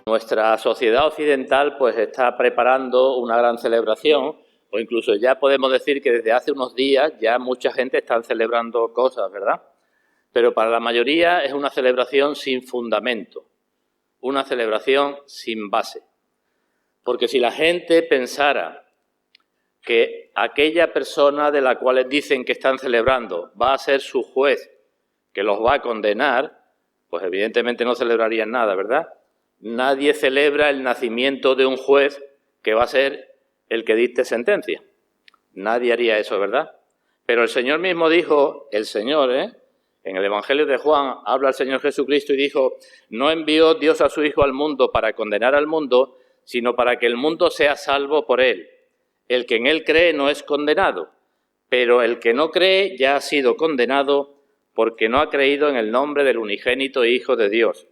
Nuestra sociedad occidental pues está preparando una gran celebración, o incluso ya podemos decir que desde hace unos días ya mucha gente está celebrando cosas, ¿verdad? Pero para la mayoría es una celebración sin fundamento, una celebración sin base. Porque si la gente pensara que aquella persona de la cual dicen que están celebrando va a ser su juez, que los va a condenar, pues evidentemente no celebrarían nada, ¿verdad? Nadie celebra el nacimiento de un juez que va a ser el que dicte sentencia. Nadie haría eso, ¿verdad? Pero el Señor mismo dijo, el Señor, en el Evangelio de Juan, habla el Señor Jesucristo y dijo, no envió Dios a su Hijo al mundo para condenar al mundo, sino para que el mundo sea salvo por él. El que en él cree no es condenado, pero el que no cree ya ha sido condenado porque no ha creído en el nombre del unigénito Hijo de Dios.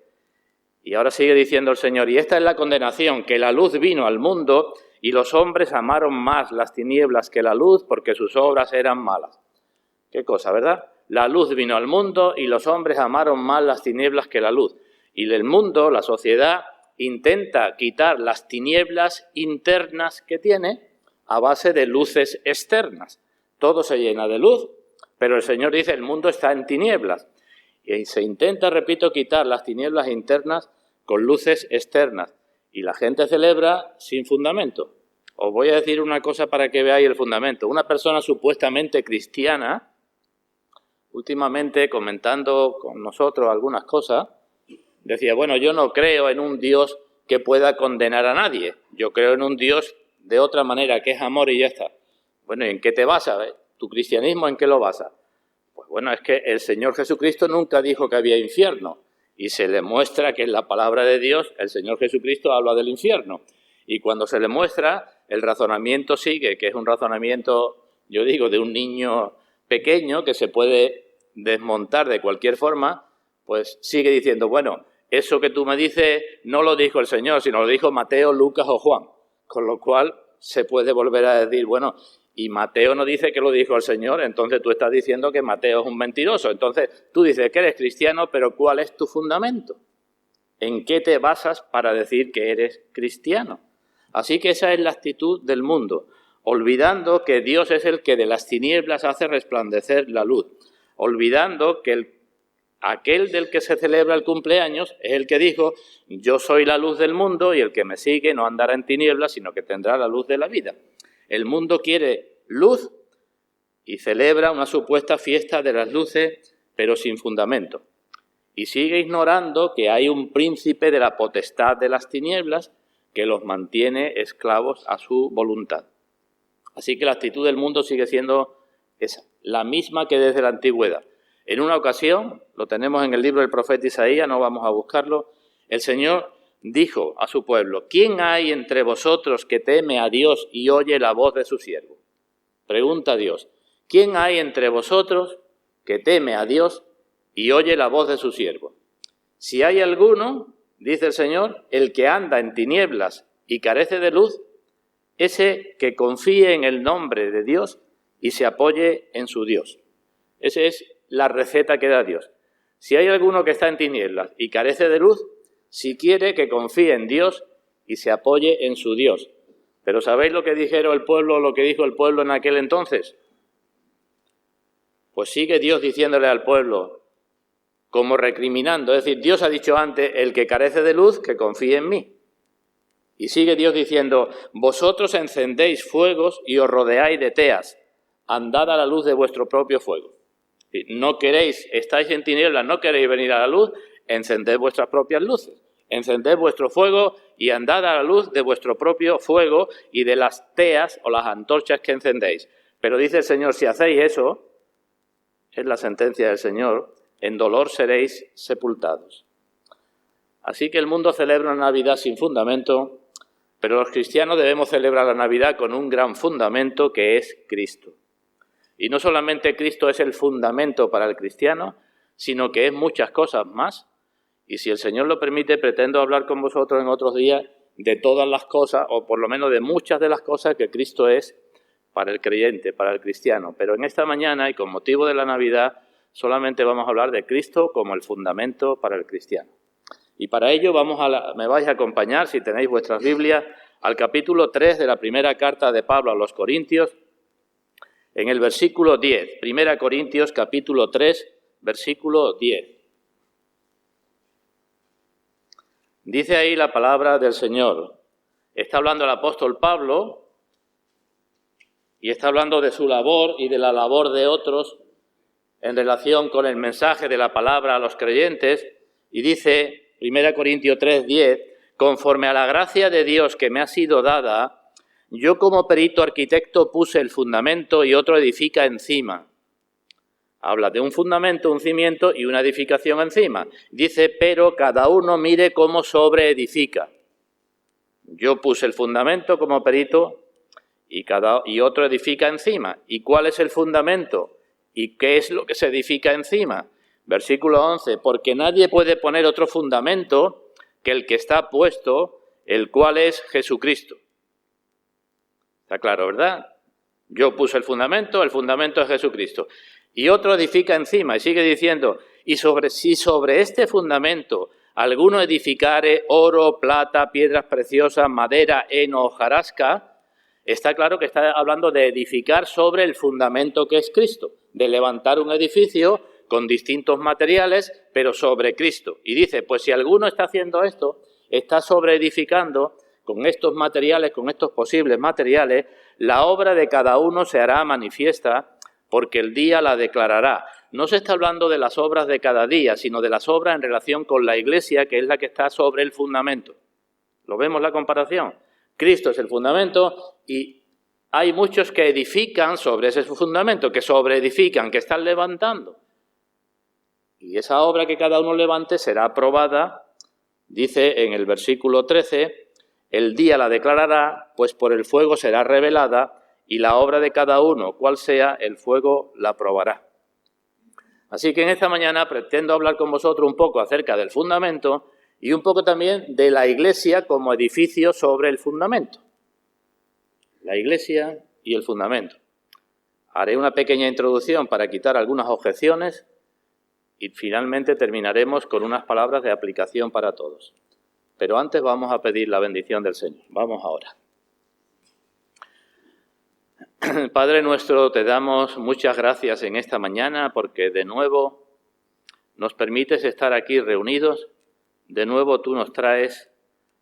Y ahora sigue diciendo el Señor, y esta es la condenación, que la luz vino al mundo y los hombres amaron más las tinieblas que la luz porque sus obras eran malas. Qué cosa, ¿verdad? La luz vino al mundo y los hombres amaron más las tinieblas que la luz. Y el mundo, la sociedad, intenta quitar las tinieblas internas que tiene a base de luces externas. Todo se llena de luz, pero el Señor dice, el mundo está en tinieblas. Y se intenta, repito, quitar las tinieblas internas con luces externas. Y la gente celebra sin fundamento. Os voy a decir una cosa para que veáis el fundamento. Una persona supuestamente cristiana, últimamente comentando con nosotros algunas cosas, decía, bueno, yo no creo en un Dios que pueda condenar a nadie. Yo creo en un Dios de otra manera, que es amor y ya está. Bueno, ¿y en qué te basas? ¿Tu cristianismo en qué lo basas? Pues bueno, es que el Señor Jesucristo nunca dijo que había infierno y se le muestra que en la palabra de Dios el Señor Jesucristo habla del infierno. Y cuando se le muestra, el razonamiento sigue, que es un razonamiento, yo digo, de un niño pequeño que se puede desmontar de cualquier forma, pues sigue diciendo, bueno, eso que tú me dices no lo dijo el Señor, sino lo dijo Mateo, Lucas o Juan. Con lo cual se puede volver a decir, bueno, y Mateo no dice que lo dijo el Señor, entonces tú estás diciendo que Mateo es un mentiroso. Entonces tú dices que eres cristiano, pero ¿cuál es tu fundamento? ¿En qué te basas para decir que eres cristiano? Así que esa es la actitud del mundo, olvidando que Dios es el que de las tinieblas hace resplandecer la luz, olvidando que aquel del que se celebra el cumpleaños es el que dijo, yo soy la luz del mundo y el que me sigue no andará en tinieblas, sino que tendrá la luz de la vida. El mundo quiere luz y celebra una supuesta fiesta de las luces, pero sin fundamento. Y sigue ignorando que hay un príncipe de la potestad de las tinieblas que los mantiene esclavos a su voluntad. Así que la actitud del mundo sigue siendo esa, la misma que desde la antigüedad. En una ocasión, lo tenemos en el libro del profeta Isaías, no vamos a buscarlo, el Señor dijo a su pueblo, ¿quién hay entre vosotros que teme a Dios y oye la voz de su siervo? Pregunta a Dios, ¿quién hay entre vosotros que teme a Dios y oye la voz de su siervo? Si hay alguno, dice el Señor, el que anda en tinieblas y carece de luz, ese que confíe en el nombre de Dios y se apoye en su Dios. Esa es la receta que da Dios. Si hay alguno que está en tinieblas y carece de luz, si quiere que confíe en Dios y se apoye en su Dios. Pero ¿sabéis lo que dijeron el pueblo, lo que dijo el pueblo en aquel entonces? Pues sigue Dios diciéndole al pueblo, como recriminando, es decir, Dios ha dicho antes, el que carece de luz, que confíe en mí. Y sigue Dios diciendo, vosotros encendéis fuegos y os rodeáis de teas, andad a la luz de vuestro propio fuego. No queréis, estáis en tinieblas, no queréis venir a la luz, encended vuestras propias luces, encended vuestro fuego y andad a la luz de vuestro propio fuego y de las teas o las antorchas que encendéis. Pero dice el Señor, si hacéis eso, es la sentencia del Señor, en dolor seréis sepultados. Así que el mundo celebra una Navidad sin fundamento, pero los cristianos debemos celebrar la Navidad con un gran fundamento que es Cristo. Y no solamente Cristo es el fundamento para el cristiano, sino que es muchas cosas más. Y si el Señor lo permite, pretendo hablar con vosotros en otros días de todas las cosas, o por lo menos de muchas de las cosas que Cristo es para el creyente, para el cristiano. Pero en esta mañana, y con motivo de la Navidad, solamente vamos a hablar de Cristo como el fundamento para el cristiano. Y para ello me vais a acompañar, si tenéis vuestras Biblias, al capítulo 3 de la primera carta de Pablo a los Corintios, en el versículo 10. Primera Corintios, capítulo 3, versículo 10. Dice ahí la palabra del Señor. Está hablando el apóstol Pablo y está hablando de su labor y de la labor de otros en relación con el mensaje de la palabra a los creyentes. Y dice, 1 Corintios 3:10, conforme a la gracia de Dios que me ha sido dada, yo como perito arquitecto puse el fundamento y otro edifica encima. Habla de un fundamento, un cimiento y una edificación encima. Dice, pero cada uno mire cómo sobreedifica. Yo puse el fundamento como perito y otro edifica encima. ¿Y cuál es el fundamento? ¿Y qué es lo que se edifica encima? Versículo 11, porque nadie puede poner otro fundamento que el que está puesto, el cual es Jesucristo. Está claro, ¿verdad? Yo puse el fundamento es Jesucristo. Y otro edifica encima, y sigue diciendo, si sobre este fundamento alguno edificare oro, plata, piedras preciosas, madera, heno, hojarasca, está claro que está hablando de edificar sobre el fundamento que es Cristo, de levantar un edificio con distintos materiales, pero sobre Cristo. Y dice, pues si alguno está haciendo esto, está sobreedificando con estos materiales, con estos posibles materiales, la obra de cada uno se hará manifiesta, porque el día la declarará. No se está hablando de las obras de cada día, sino de las obras en relación con la Iglesia, que es la que está sobre el fundamento. ¿Lo vemos la comparación? Cristo es el fundamento y hay muchos que edifican sobre ese fundamento, que sobreedifican, que están levantando. Y esa obra que cada uno levante será aprobada, dice en el versículo 13, el día la declarará, pues por el fuego será revelada, y la obra de cada uno, cual sea, el fuego la probará. Así que en esta mañana pretendo hablar con vosotros un poco acerca del fundamento y un poco también de la Iglesia como edificio sobre el fundamento. La Iglesia y el fundamento. Haré una pequeña introducción para quitar algunas objeciones y finalmente terminaremos con unas palabras de aplicación para todos. Pero antes vamos a pedir la bendición del Señor. Vamos ahora. Padre nuestro, te damos muchas gracias en esta mañana porque de nuevo nos permites estar aquí reunidos. De nuevo tú nos traes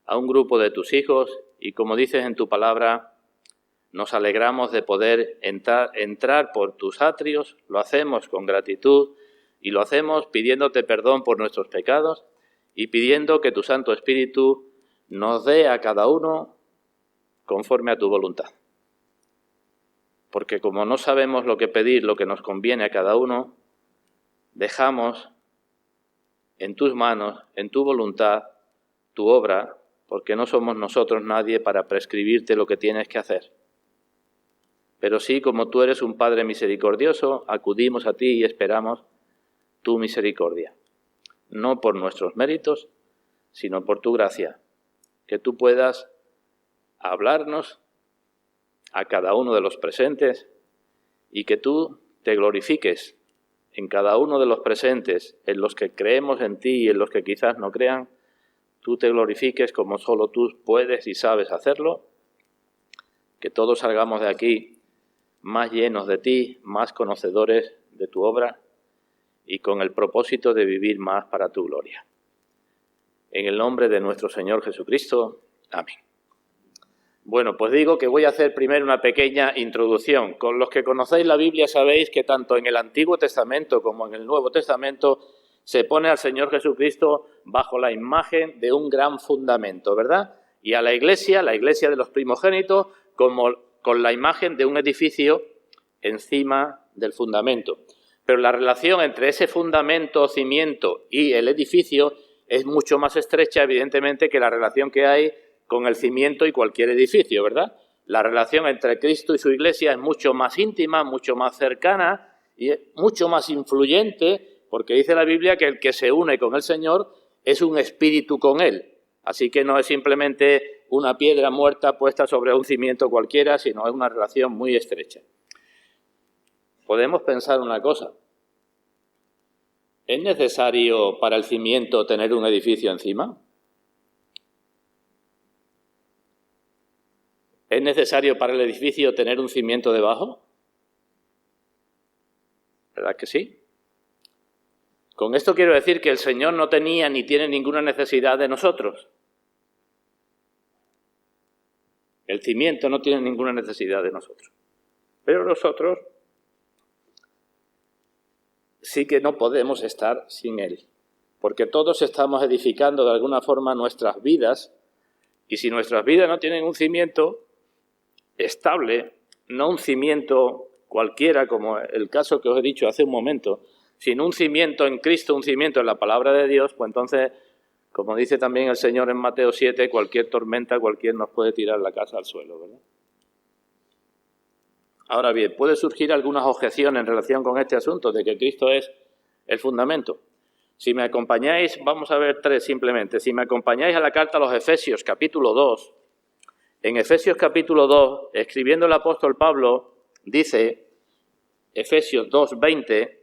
a un grupo de tus hijos y, como dices en tu palabra, nos alegramos de poder entrar por tus atrios. Lo hacemos con gratitud y lo hacemos pidiéndote perdón por nuestros pecados y pidiendo que tu Santo Espíritu nos dé a cada uno conforme a tu voluntad. Porque como no sabemos lo que pedir, lo que nos conviene a cada uno, dejamos en tus manos, en tu voluntad, tu obra, porque no somos nosotros nadie para prescribirte lo que tienes que hacer. Pero sí, como tú eres un Padre misericordioso, acudimos a ti y esperamos tu misericordia. No por nuestros méritos, sino por tu gracia, que tú puedas hablarnos a cada uno de los presentes y que tú te glorifiques en cada uno de los presentes, en los que creemos en ti y en los que quizás no crean, tú te glorifiques como solo tú puedes y sabes hacerlo, que todos salgamos de aquí más llenos de ti, más conocedores de tu obra y con el propósito de vivir más para tu gloria. En el nombre de nuestro Señor Jesucristo. Amén. Bueno, pues digo que voy a hacer primero una pequeña introducción. Con los que conocéis la Biblia sabéis que tanto en el Antiguo Testamento como en el Nuevo Testamento se pone al Señor Jesucristo bajo la imagen de un gran fundamento, ¿verdad? Y a la Iglesia de los primogénitos, como con la imagen de un edificio encima del fundamento. Pero la relación entre ese fundamento, cimiento y el edificio es mucho más estrecha, evidentemente, que la relación que hay con el cimiento y cualquier edificio, ¿verdad? La relación entre Cristo y su Iglesia es mucho más íntima, mucho más cercana y mucho más influyente, porque dice la Biblia que el que se une con el Señor es un espíritu con Él. Así que no es simplemente una piedra muerta puesta sobre un cimiento cualquiera, sino es una relación muy estrecha. Podemos pensar una cosa. ¿Es necesario para el cimiento tener un edificio encima? ¿Es necesario para el edificio tener un cimiento debajo? ¿Verdad que sí? Con esto quiero decir que el Señor no tenía ni tiene ninguna necesidad de nosotros. El cimiento no tiene ninguna necesidad de nosotros. Pero nosotros sí que no podemos estar sin Él. Porque todos estamos edificando de alguna forma nuestras vidas. Y si nuestras vidas no tienen un cimiento estable, no un cimiento cualquiera, como el caso que os he dicho hace un momento, sino un cimiento en Cristo, un cimiento en la palabra de Dios, pues entonces, como dice también el Señor en Mateo 7, cualquier tormenta, cualquier nos puede tirar la casa al suelo, ¿verdad? Ahora bien, puede surgir algunas objeciones en relación con este asunto de que Cristo es el fundamento. Si me acompañáis, vamos a ver 3 simplemente. Si me acompañáis a la carta a los Efesios, capítulo 2, en Efesios capítulo 2, escribiendo el apóstol Pablo, dice, Efesios 2:20,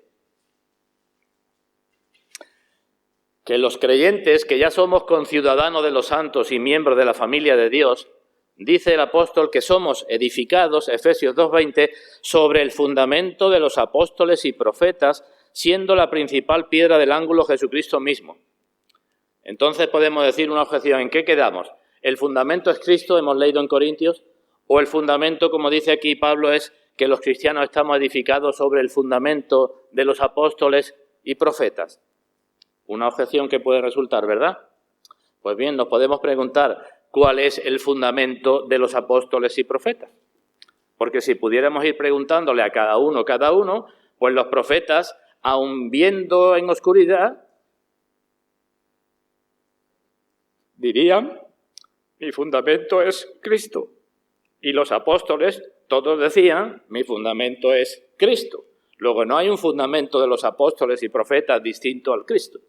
que los creyentes, que ya somos conciudadanos de los santos y miembros de la familia de Dios, dice el apóstol que somos edificados, Efesios 2:20, sobre el fundamento de los apóstoles y profetas, siendo la principal piedra del ángulo Jesucristo mismo. Entonces podemos decir una objeción, ¿en qué quedamos? ¿El fundamento es Cristo, hemos leído en Corintios? ¿O el fundamento, como dice aquí Pablo, es que los cristianos estamos edificados sobre el fundamento de los apóstoles y profetas? Una objeción que puede resultar, ¿verdad? Pues bien, nos podemos preguntar, ¿cuál es el fundamento de los apóstoles y profetas? Porque si pudiéramos ir preguntándole a cada uno, pues los profetas, aun viendo en oscuridad, dirían, mi fundamento es Cristo. Y los apóstoles, todos decían, mi fundamento es Cristo. Luego, no hay un fundamento de los apóstoles y profetas distinto al Cristo.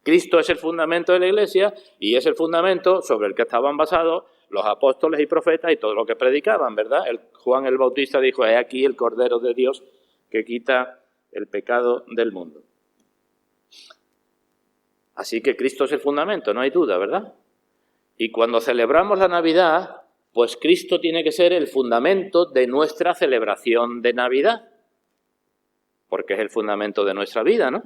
Cristo es el fundamento de la Iglesia y es el fundamento sobre el que estaban basados los apóstoles y profetas y todo lo que predicaban, ¿verdad? Juan el Bautista dijo, he aquí el Cordero de Dios que quita el pecado del mundo. Así que Cristo es el fundamento, no hay duda, ¿verdad? Y cuando celebramos la Navidad, pues Cristo tiene que ser el fundamento de nuestra celebración de Navidad, porque es el fundamento de nuestra vida, ¿no?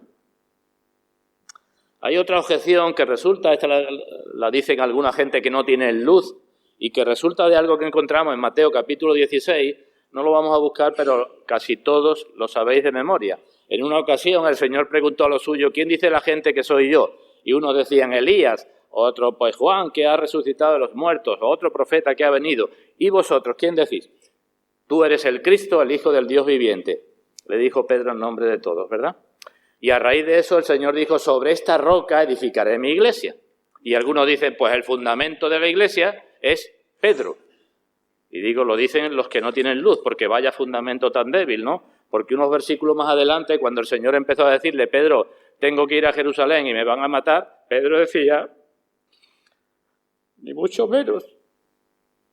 Hay otra objeción que resulta, esta la dicen alguna gente que no tiene luz, y que resulta de algo que encontramos en Mateo capítulo 16, no lo vamos a buscar, pero casi todos lo sabéis de memoria. En una ocasión el Señor preguntó a los suyos, ¿quién dice la gente que soy yo? Y unos decían Elías, otro pues Juan, que ha resucitado de los muertos, o otro profeta que ha venido. ¿Y vosotros quién decís? Tú eres el Cristo, el Hijo del Dios viviente. Le dijo Pedro en nombre de todos, ¿verdad? Y a raíz de eso el Señor dijo, sobre esta roca edificaré mi iglesia. Y algunos dicen, pues el fundamento de la iglesia es Pedro. Y digo, lo dicen los que no tienen luz, porque vaya fundamento tan débil, ¿no? Porque unos versículos más adelante, cuando el Señor empezó a decirle, Pedro, tengo que ir a Jerusalén y me van a matar, Pedro decía, ni mucho menos,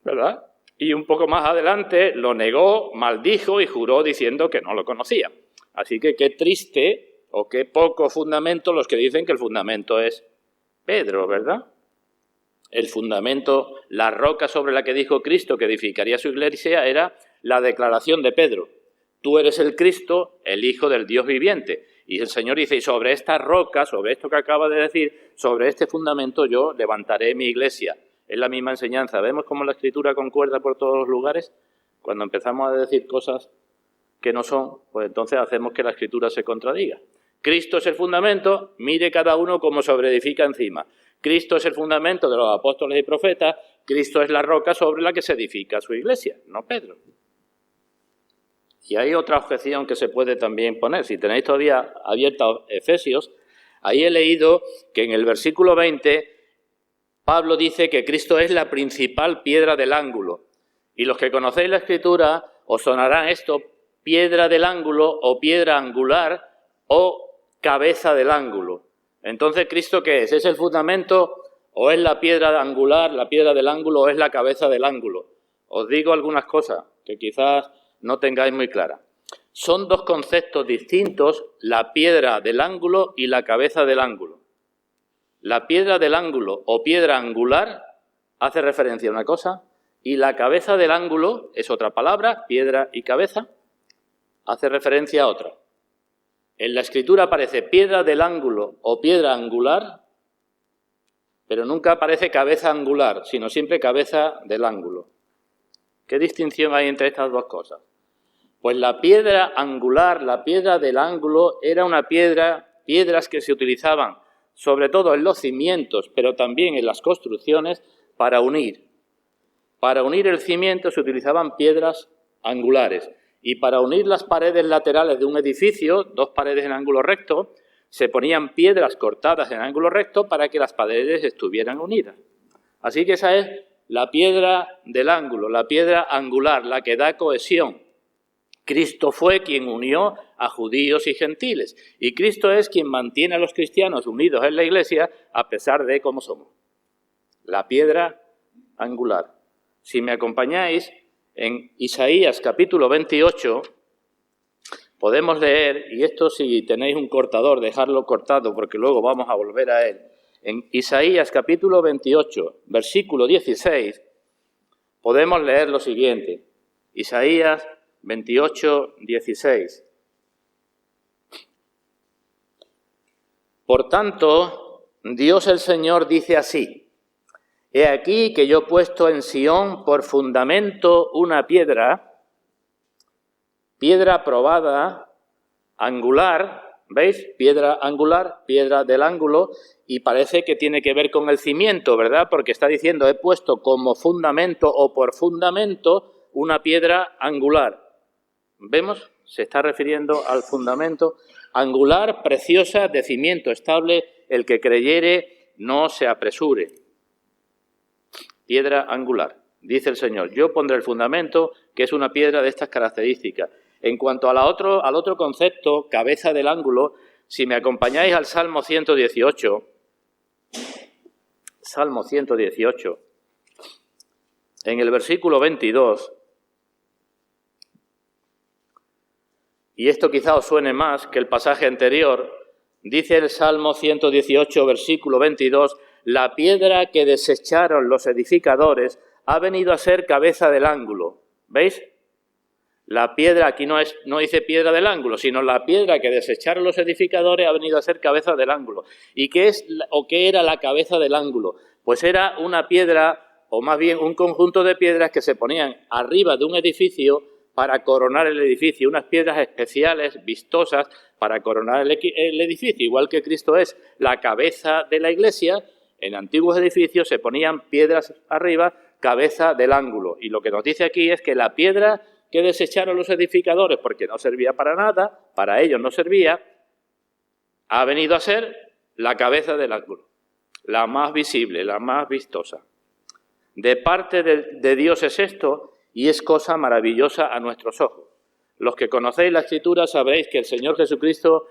¿verdad? Y un poco más adelante lo negó, maldijo y juró diciendo que no lo conocía. Así que qué triste o qué poco fundamento los que dicen que el fundamento es Pedro, ¿verdad? El fundamento, la roca sobre la que dijo Cristo que edificaría su iglesia era la declaración de Pedro. Tú eres el Cristo, el Hijo del Dios viviente. Y el Señor dice, y sobre esta roca, sobre esto que acaba de decir, sobre este fundamento yo levantaré mi iglesia. Es la misma enseñanza. ¿Vemos cómo la Escritura concuerda por todos los lugares? Cuando empezamos a decir cosas que no son, pues entonces hacemos que la Escritura se contradiga. Cristo es el fundamento, mire cada uno cómo sobreedifica encima. Cristo es el fundamento de los apóstoles y profetas, Cristo es la roca sobre la que se edifica su iglesia, no Pedro. Y hay otra objeción que se puede también poner. Si tenéis todavía abierta Efesios, ahí he leído que en el versículo 20 Pablo dice que Cristo es la principal piedra del ángulo. Y los que conocéis la Escritura os sonará esto, piedra del ángulo o piedra angular o cabeza del ángulo. Entonces, ¿Cristo qué es? ¿Es el fundamento o es la piedra angular, la piedra del ángulo o es la cabeza del ángulo? Os digo algunas cosas que quizás no tengáis muy claras. Son dos conceptos distintos, la piedra del ángulo y la cabeza del ángulo. La piedra del ángulo o piedra angular hace referencia a una cosa y la cabeza del ángulo es otra palabra, piedra y cabeza, hace referencia a otra. En la Escritura aparece piedra del ángulo o piedra angular, pero nunca aparece cabeza angular, sino siempre cabeza del ángulo. ¿Qué distinción hay entre estas dos cosas? Pues la piedra angular, la piedra del ángulo, era una piedras que se utilizaban sobre todo en los cimientos, pero también en las construcciones, para unir. Para unir el cimiento se utilizaban piedras angulares. Y para unir las paredes laterales de un edificio, dos paredes en ángulo recto, se ponían piedras cortadas en ángulo recto para que las paredes estuvieran unidas. Así que esa es la piedra del ángulo, la piedra angular, la que da cohesión. Cristo fue quien unió a judíos y gentiles. Y Cristo es quien mantiene a los cristianos unidos en la Iglesia a pesar de cómo somos. La piedra angular. Si me acompañáis, en Isaías capítulo 28 podemos leer, y esto si tenéis un cortador, dejadlo cortado porque luego vamos a volver a él. En Isaías capítulo 28, versículo 16, podemos leer lo siguiente. Isaías 28, 16. Por tanto, Dios el Señor dice así: He aquí que yo he puesto en Sión por fundamento una piedra probada, angular, ¿veis? Piedra angular, piedra del ángulo, y parece que tiene que ver con el cimiento, ¿verdad? Porque está diciendo, he puesto como fundamento o por fundamento una piedra angular. ¿Vemos? Se está refiriendo al fundamento angular, preciosa, de cimiento estable, el que creyere no se apresure. Piedra angular, dice el Señor, yo pondré el fundamento, que es una piedra de estas características. En cuanto al otro concepto, cabeza del ángulo, si me acompañáis al Salmo 118, Salmo 118, en el versículo 22, y esto quizá os suene más que el pasaje anterior, dice el Salmo 118, versículo 22, la piedra que desecharon los edificadores ha venido a ser cabeza del ángulo. ¿Veis? La piedra, aquí no dice piedra del ángulo, sino la piedra que desecharon los edificadores ha venido a ser cabeza del ángulo. ¿Y qué era la cabeza del ángulo? Pues era una piedra, o más bien un conjunto de piedras que se ponían arriba de un edificio para coronar el edificio, unas piedras especiales, vistosas, para coronar el edificio. Igual que Cristo es la cabeza de la Iglesia, en antiguos edificios se ponían piedras arriba, cabeza del ángulo. Y lo que nos dice aquí es que la piedra que desecharon los edificadores, porque no servía para nada, para ellos no servía, ha venido a ser la cabeza del ángulo, la más visible, la más vistosa. De parte de Dios es esto, y es cosa maravillosa a nuestros ojos. Los que conocéis la Escritura sabréis que el Señor Jesucristo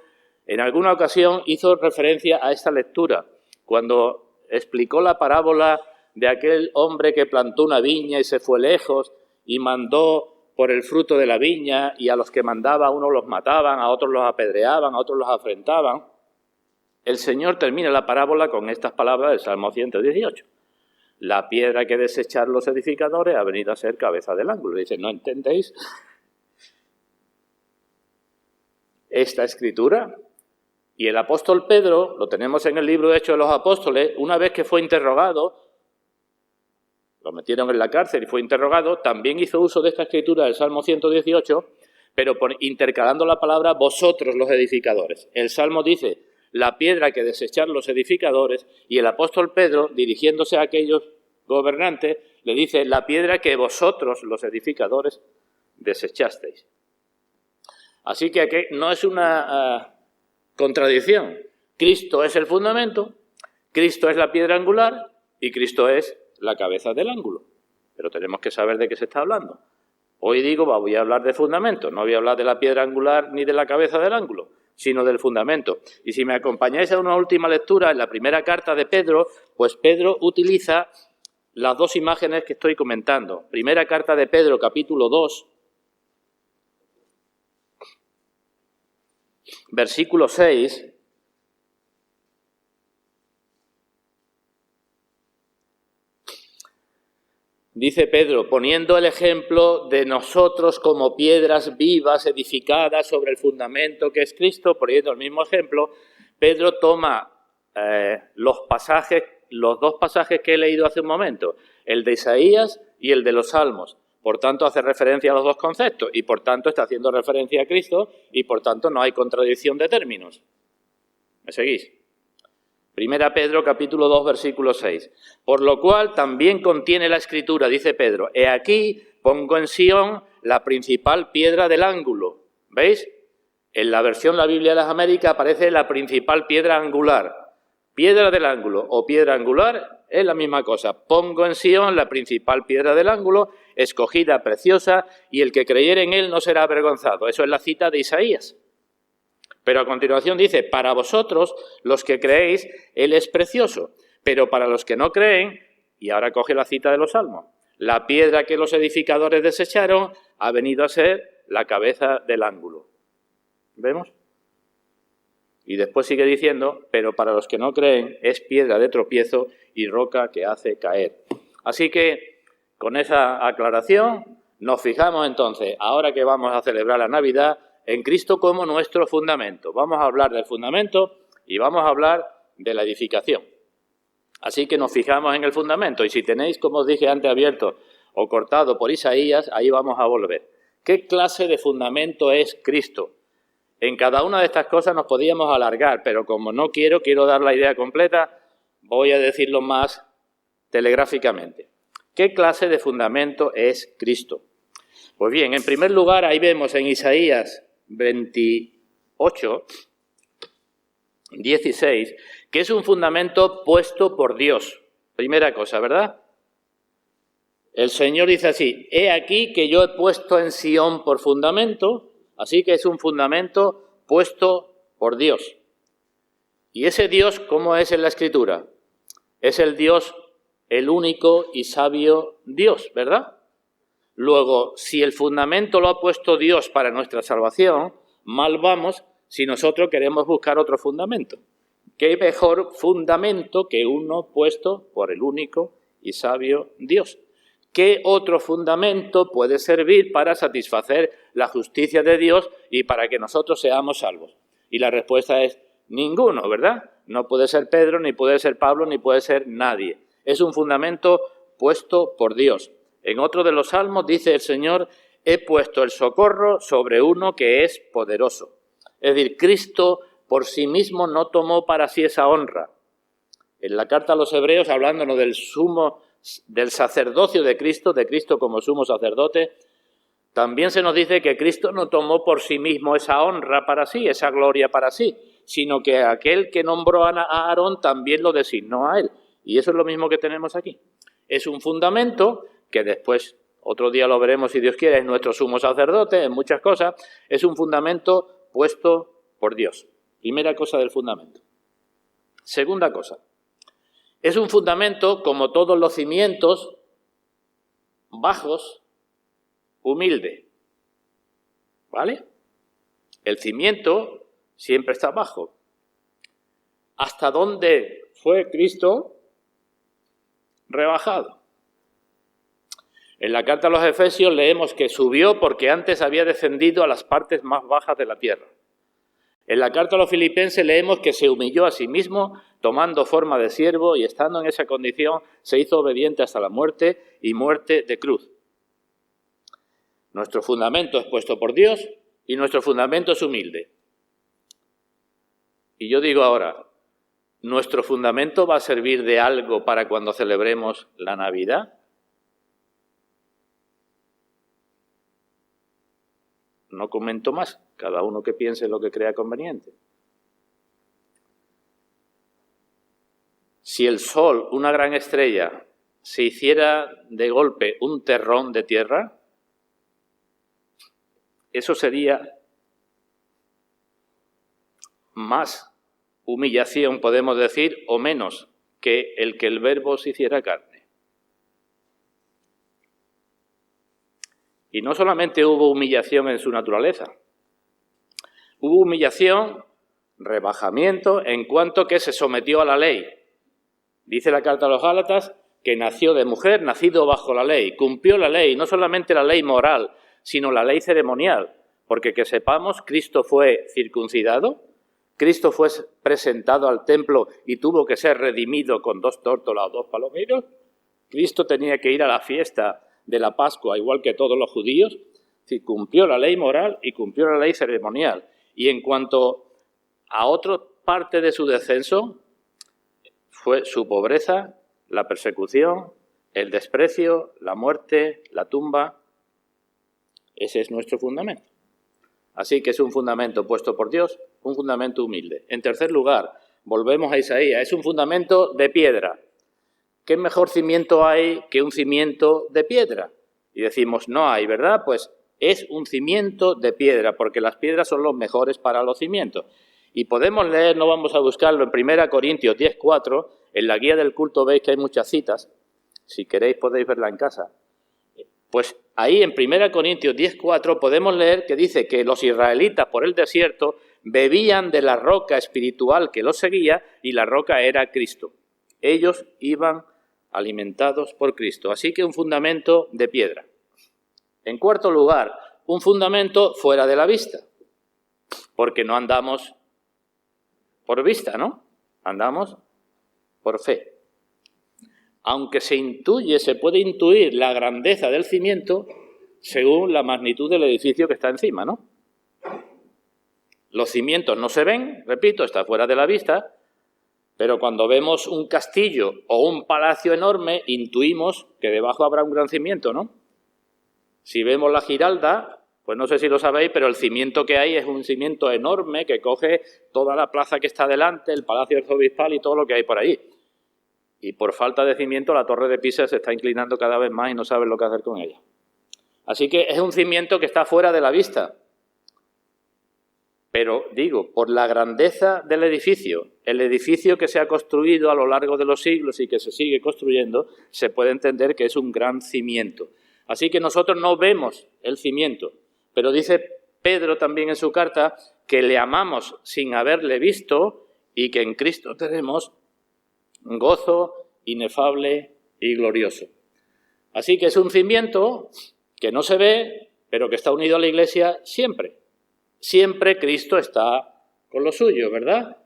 en alguna ocasión hizo referencia a esta lectura, cuando explicó la parábola de aquel hombre que plantó una viña y se fue lejos y mandó por el fruto de la viña, y a los que mandaba a unos los mataban, a otros los apedreaban, a otros los afrentaban. El Señor termina la parábola con estas palabras del Salmo 118. La piedra que desecharon los edificadores ha venido a ser cabeza del ángulo. Dice, ¿no entendéis esta escritura? Y el apóstol Pedro, lo tenemos en el libro de Hechos de los Apóstoles, una vez que fue interrogado, lo metieron en la cárcel y fue interrogado, también hizo uso de esta escritura del Salmo 118, pero intercalando la palabra vosotros los edificadores. El Salmo dice, la piedra que desecharon los edificadores, y el apóstol Pedro, dirigiéndose a aquellos gobernantes, le dice, la piedra que vosotros los edificadores desechasteis. Así que aquí no es una contradicción. Cristo es el fundamento, Cristo es la piedra angular y Cristo es la cabeza del ángulo. Pero tenemos que saber de qué se está hablando. Hoy digo, voy a hablar de fundamento, no voy a hablar de la piedra angular ni de la cabeza del ángulo, sino del fundamento. Y si me acompañáis a una última lectura, en la primera carta de Pedro, pues Pedro utiliza las dos imágenes que estoy comentando. Primera carta de Pedro, capítulo 2. versículo 6, dice Pedro, poniendo el ejemplo de nosotros como piedras vivas edificadas sobre el fundamento que es Cristo, poniendo el mismo ejemplo, Pedro toma los dos pasajes que he leído hace un momento, el de Isaías y el de los Salmos. Por tanto, hace referencia a los dos conceptos y, por tanto, está haciendo referencia a Cristo y, por tanto, no hay contradicción de términos. ¿Me seguís? Primera Pedro, capítulo 2, versículo 6. Por lo cual también contiene la Escritura, dice Pedro, he aquí pongo en Sión la principal piedra del ángulo. ¿Veis? En la versión La Biblia de las Américas aparece la principal piedra angular. Piedra del ángulo o piedra angular es la misma cosa. Pongo en Sión la principal piedra del ángulo, escogida, preciosa, y el que creyere en él no será avergonzado. Eso es la cita de Isaías. Pero a continuación dice, para vosotros, los que creéis, él es precioso. Pero para los que no creen, y ahora coge la cita de los Salmos, la piedra que los edificadores desecharon ha venido a ser la cabeza del ángulo. ¿Vemos? Y después sigue diciendo, pero para los que no creen es piedra de tropiezo y roca que hace caer. Así que, con esa aclaración, nos fijamos entonces, ahora que vamos a celebrar la Navidad, en Cristo como nuestro fundamento. Vamos a hablar del fundamento y vamos a hablar de la edificación. Así que nos fijamos en el fundamento y si tenéis, como os dije antes, abierto o cortado por Isaías, ahí vamos a volver. ¿Qué clase de fundamento es Cristo? En cada una de estas cosas nos podíamos alargar, pero como no quiero dar la idea completa, voy a decirlo más telegráficamente. ¿Qué clase de fundamento es Cristo? Pues bien, en primer lugar, ahí vemos en Isaías 28, 16, que es un fundamento puesto por Dios. Primera cosa, ¿verdad? El Señor dice así, he aquí que yo he puesto en Sión por fundamento, así que es un fundamento puesto por Dios. ¿Y ese Dios cómo es en la Escritura? Es el Dios, el único y sabio Dios, ¿verdad? Luego, si el fundamento lo ha puesto Dios para nuestra salvación, mal vamos si nosotros queremos buscar otro fundamento. ¿Qué mejor fundamento que uno puesto por el único y sabio Dios? ¿Qué otro fundamento puede servir para satisfacer la justicia de Dios y para que nosotros seamos salvos? Y la respuesta es ninguno, ¿verdad? No puede ser Pedro, ni puede ser Pablo, ni puede ser nadie. Es un fundamento puesto por Dios. En otro de los salmos dice el Señor, he puesto el socorro sobre uno que es poderoso. Es decir, Cristo por sí mismo no tomó para sí esa honra. En la carta a los Hebreos, hablándonos del sacerdocio de Cristo como sumo sacerdote, también se nos dice que Cristo no tomó por sí mismo esa honra para sí, esa gloria para sí, sino que aquel que nombró a Aarón también lo designó a él. Y eso es lo mismo que tenemos aquí. Es un fundamento que después, otro día lo veremos si Dios quiere, es nuestro sumo sacerdote en muchas cosas, es un fundamento puesto por Dios. Primera cosa del fundamento. Segunda cosa, es un fundamento, como todos los cimientos, bajos, humilde. ¿Vale? El cimiento siempre está bajo. ¿Hasta dónde fue Cristo rebajado? En la carta a los Efesios leemos que subió porque antes había descendido a las partes más bajas de la tierra. En la carta a los Filipenses leemos que se humilló a sí mismo, tomando forma de siervo y estando en esa condición se hizo obediente hasta la muerte y muerte de cruz. Nuestro fundamento es puesto por Dios y nuestro fundamento es humilde. Y yo digo ahora, ¿nuestro fundamento va a servir de algo para cuando celebremos la Navidad? No comento más, cada uno que piense lo que crea conveniente. Si el Sol, una gran estrella, se hiciera de golpe un terrón de tierra, eso sería más humillación, podemos decir, o menos que el Verbo se hiciera carne. Y no solamente hubo humillación en su naturaleza, Hubo humillación, rebajamiento, en cuanto que se sometió a la ley. Dice la carta a los Gálatas que nació de mujer, nacido bajo la ley, cumplió la ley, no solamente la ley moral, sino la ley ceremonial, porque que sepamos, Cristo fue circuncidado, Cristo fue presentado al templo y tuvo que ser redimido con 2 tórtolas o 2 palomeros, Cristo tenía que ir a la fiesta de la Pascua, igual que todos los judíos, cumplió la ley moral y cumplió la ley ceremonial. Y en cuanto a otra parte de su descenso, fue su pobreza, la persecución, el desprecio, la muerte, la tumba. Ese es nuestro fundamento. Así que es un fundamento puesto por Dios, un fundamento humilde. En tercer lugar, volvemos a Isaías, es un fundamento de piedra. ¿Qué mejor cimiento hay que un cimiento de piedra? Y decimos, no hay, ¿verdad? Pues es un cimiento de piedra, porque las piedras son los mejores para los cimientos. Y podemos leer, no vamos a buscarlo, en 1 Corintios 10:4, en la guía del culto veis que hay muchas citas, si queréis podéis verla en casa. Pues ahí en 1 Corintios 10:4 podemos leer que dice que los israelitas por el desierto bebían de la roca espiritual que los seguía y la roca era Cristo. Ellos iban alimentados por Cristo. Así que un fundamento de piedra. En cuarto lugar, un fundamento fuera de la vista, porque no andamos por vista, ¿no? Andamos por fe. Aunque se puede intuir la grandeza del cimiento según la magnitud del edificio que está encima, ¿no? Los cimientos no se ven, repito, está fuera de la vista, pero cuando vemos un castillo o un palacio enorme, intuimos que debajo habrá un gran cimiento, ¿no? Si vemos la Giralda, pues no sé si lo sabéis, pero el cimiento que hay es un cimiento enorme que coge toda la plaza que está delante, el Palacio Arzobispal y todo lo que hay por ahí. Y por falta de cimiento la Torre de Pisa se está inclinando cada vez más y no saben lo que hacer con ella. Así que es un cimiento que está fuera de la vista. Pero digo, por la grandeza del edificio, el edificio que se ha construido a lo largo de los siglos y que se sigue construyendo, se puede entender que es un gran cimiento. Así que nosotros no vemos el cimiento, pero dice Pedro también en su carta que le amamos sin haberle visto y que en Cristo tenemos gozo inefable y glorioso. Así que es un cimiento que no se ve, pero que está unido a la Iglesia siempre. Siempre Cristo está con lo suyo, ¿verdad?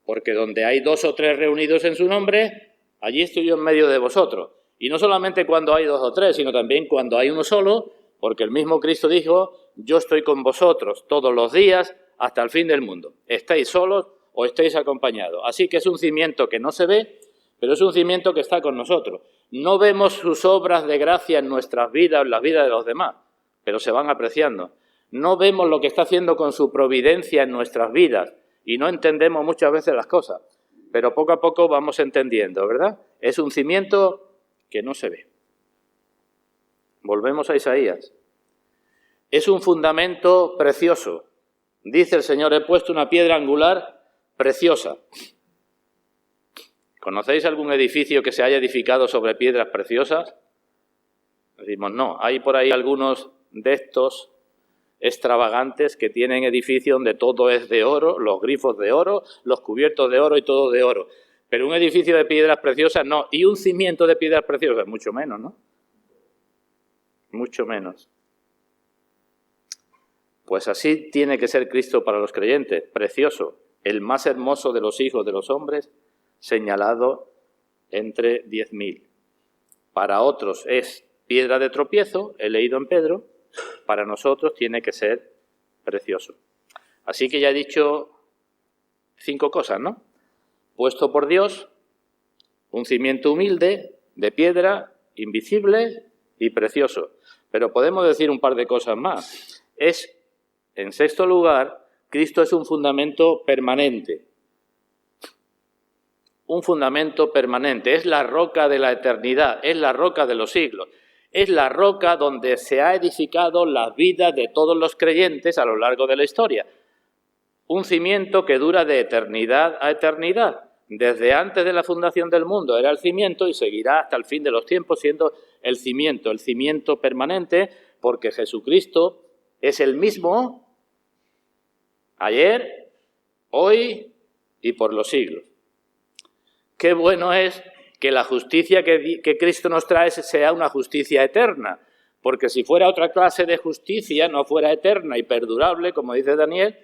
Porque donde hay 2 o 3 reunidos en su nombre, allí estoy yo en medio de vosotros. Y no solamente cuando hay 2 o 3, sino también cuando hay uno solo, porque el mismo Cristo dijo, yo estoy con vosotros todos los días hasta el fin del mundo. Estáis solos o estáis acompañados. Así que es un cimiento que no se ve, pero es un cimiento que está con nosotros. No vemos sus obras de gracia en nuestras vidas, en las vidas de los demás, pero se van apreciando. No vemos lo que está haciendo con su providencia en nuestras vidas y no entendemos muchas veces las cosas, pero poco a poco vamos entendiendo, ¿verdad? Es un cimiento que no se ve. Volvemos a Isaías. Es un fundamento precioso. Dice el Señor, he puesto una piedra angular preciosa. ¿Conocéis algún edificio que se haya edificado sobre piedras preciosas? Decimos, no. Hay por ahí algunos de estos extravagantes que tienen edificios donde todo es de oro, los grifos de oro, los cubiertos de oro y todo de oro. Pero un edificio de piedras preciosas no. Y un cimiento de piedras preciosas, mucho menos, ¿no? Mucho menos. Pues así tiene que ser Cristo para los creyentes, precioso, el más hermoso de los hijos de los hombres, señalado entre 10.000. Para otros es piedra de tropiezo, he leído en Pedro, para nosotros tiene que ser precioso. Así que ya he dicho 5 cosas, ¿no? Puesto por Dios, un cimiento humilde, de piedra, invisible y precioso. Pero podemos decir un par de cosas más. En sexto lugar, Cristo es un fundamento permanente. Un fundamento permanente. Es la roca de la eternidad, es la roca de los siglos. Es la roca donde se ha edificado la vida de todos los creyentes a lo largo de la historia. Un cimiento que dura de eternidad a eternidad. Desde antes de la fundación del mundo era el cimiento y seguirá hasta el fin de los tiempos siendo el cimiento permanente, porque Jesucristo es el mismo ayer, hoy y por los siglos. Qué bueno es que la justicia que Cristo nos trae sea una justicia eterna, porque si fuera otra clase de justicia, no fuera eterna y perdurable, como dice Daniel,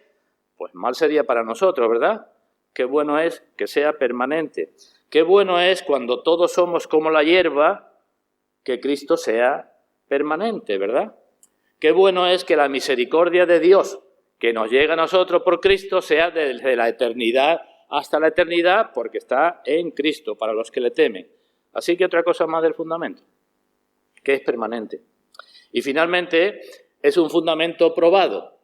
pues mal sería para nosotros, ¿verdad? Qué bueno es que sea permanente. Qué bueno es cuando todos somos como la hierba, que Cristo sea permanente, ¿verdad? Qué bueno es que la misericordia de Dios que nos llega a nosotros por Cristo sea desde la eternidad hasta la eternidad, porque está en Cristo, para los que le temen. Así que otra cosa más del fundamento, que es permanente. Y finalmente, es un fundamento probado.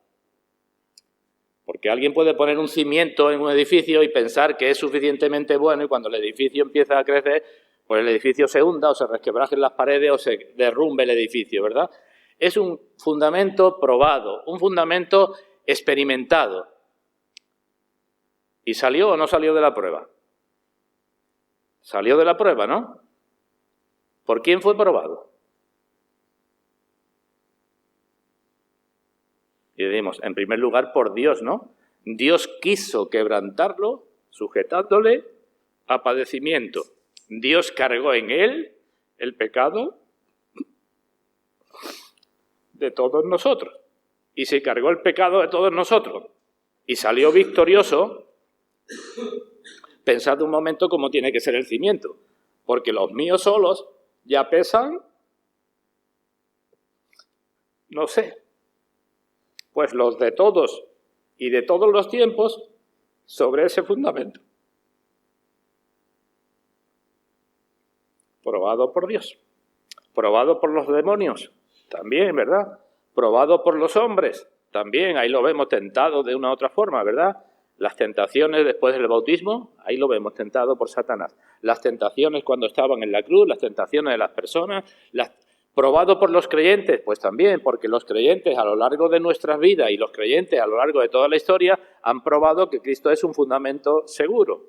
Porque alguien puede poner un cimiento en un edificio y pensar que es suficientemente bueno, y cuando el edificio empieza a crecer, pues el edificio se hunda o se resquebrajen las paredes o se derrumbe el edificio, ¿verdad? Es un fundamento probado, un fundamento experimentado. ¿Y salió o no salió de la prueba? Salió de la prueba, ¿no? ¿Por quién fue probado? Y decimos, en primer lugar, por Dios, ¿no? Dios quiso quebrantarlo, sujetándole a padecimiento. Dios cargó en él el pecado de todos nosotros. Y se cargó el pecado de todos nosotros. Y salió victorioso. Pensad un momento cómo tiene que ser el cimiento. Porque los míos solos ya pesan, no sé, pues los de todos y de todos los tiempos sobre ese fundamento. Probado por Dios, probado por los demonios, también, ¿verdad? Probado por los hombres, también, ahí lo vemos tentado de una u otra forma, ¿verdad? Las tentaciones después del bautismo, ahí lo vemos tentado por Satanás. Las tentaciones cuando estaban en la cruz, las tentaciones de las personas, probado por los creyentes, pues también, porque los creyentes a lo largo de nuestras vidas y los creyentes a lo largo de toda la historia han probado que Cristo es un fundamento seguro.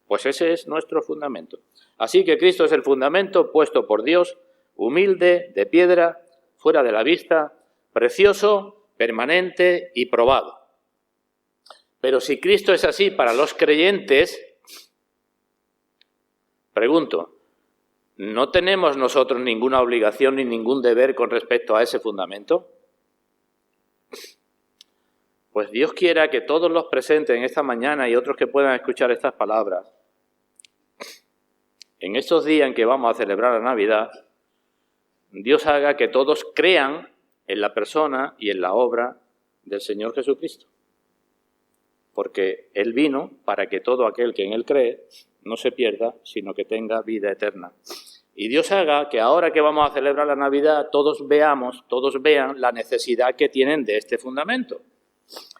Pues ese es nuestro fundamento. Así que Cristo es el fundamento puesto por Dios, humilde, de piedra, fuera de la vista, precioso, permanente y probado. Pero si Cristo es así para los creyentes, pregunto, ¿no tenemos nosotros ninguna obligación ni ningún deber con respecto a ese fundamento? Pues Dios quiera que todos los presentes en esta mañana y otros que puedan escuchar estas palabras, en estos días en que vamos a celebrar la Navidad, Dios haga que todos crean en la persona y en la obra del Señor Jesucristo. Porque Él vino para que todo aquel que en Él cree no se pierda, sino que tenga vida eterna. Y Dios haga que ahora que vamos a celebrar la Navidad, todos vean la necesidad que tienen de este fundamento.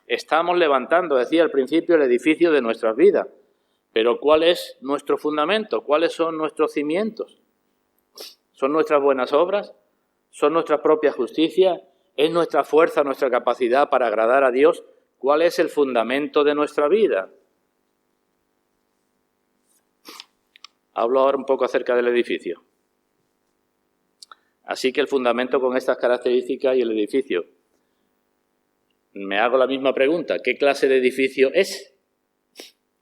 Estamos levantando, decía al principio, el edificio de nuestras vidas. Pero ¿cuál es nuestro fundamento? ¿Cuáles son nuestros cimientos? ¿Son nuestras buenas obras? ¿Son nuestra propia justicia? ¿Es nuestra fuerza, nuestra capacidad para agradar a Dios? ¿Cuál es el fundamento de nuestra vida? Hablo ahora un poco acerca del edificio. Así que el fundamento con estas características y el edificio. Me hago la misma pregunta. ¿Qué clase de edificio es?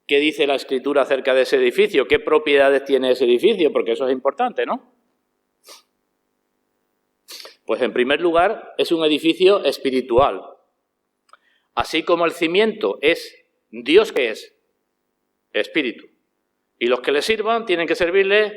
¿Qué dice la Escritura acerca de ese edificio? ¿Qué propiedades tiene ese edificio? Porque eso es importante, ¿no? Pues en primer lugar, es un edificio espiritual. Así como el cimiento es Dios, que es espíritu. Y los que le sirvan tienen que servirle